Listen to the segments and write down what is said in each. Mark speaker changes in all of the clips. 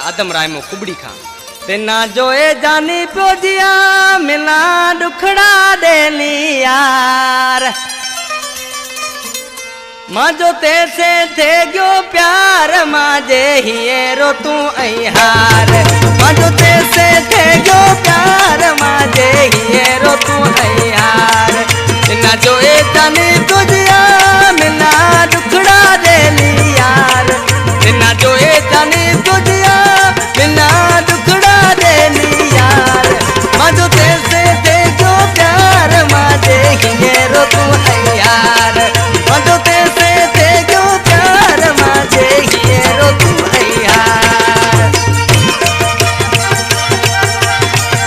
Speaker 1: आदम राय मो कुबड़ी खां तेना जोए जानी प्योजिया मिला दुखड़ा देली यार माजो तैसे थे गयो प्यार माजे हियरो तू हार माजो तैसे थे गयो प्यार माजे हियरो तू हार तेना जोए जानी प्योजिया मिला दुखड़ा देली यार तेना जोए जानी प्योजिया मिला दुखड़ा देली यार माजो तैसे थे गयो प्यार माजे हियरो तू यार माजो तैसे थे गयो प्यार माजे हियरो तू यार।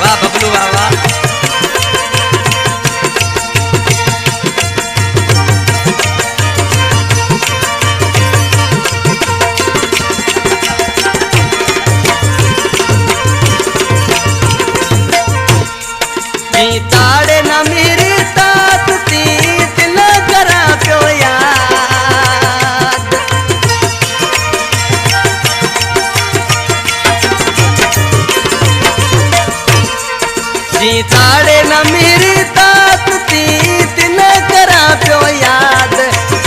Speaker 1: वाह बबलू वाह वाह। ताड़े न मेरी तात ती तिल करा प्यो याद जी ताड़े न मेरी तात ती तिल करा प्यो याद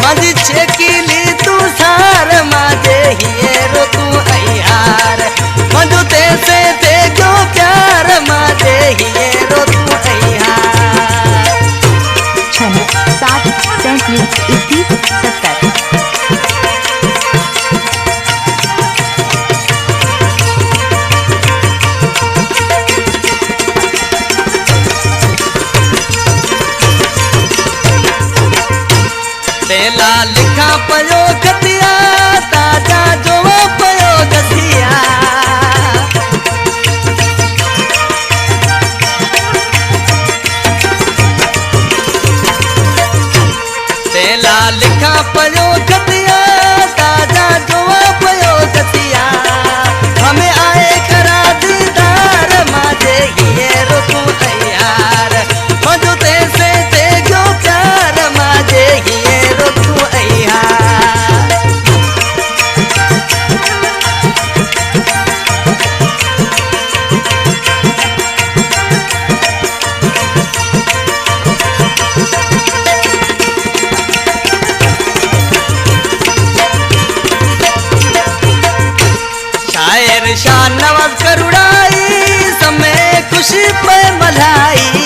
Speaker 1: माजी छेकीली तू सार माजे हियरो तू यार मजो तैसे थे गयो प्यार माजे हियरो तू
Speaker 2: 7 37 70।
Speaker 1: तेला लिखा पयो खतिया ताजा जो पयो गसिया तेला लिखा पयो खतिया ताजा जो पयो गसिया हमें आए करा दीदार माजे हियरो तू यार मजो तैसे थे गयो प्यार माजे हियरो तू यार। शायर शाह नवाज करुड़ाई समय खुशी पे मल्हाई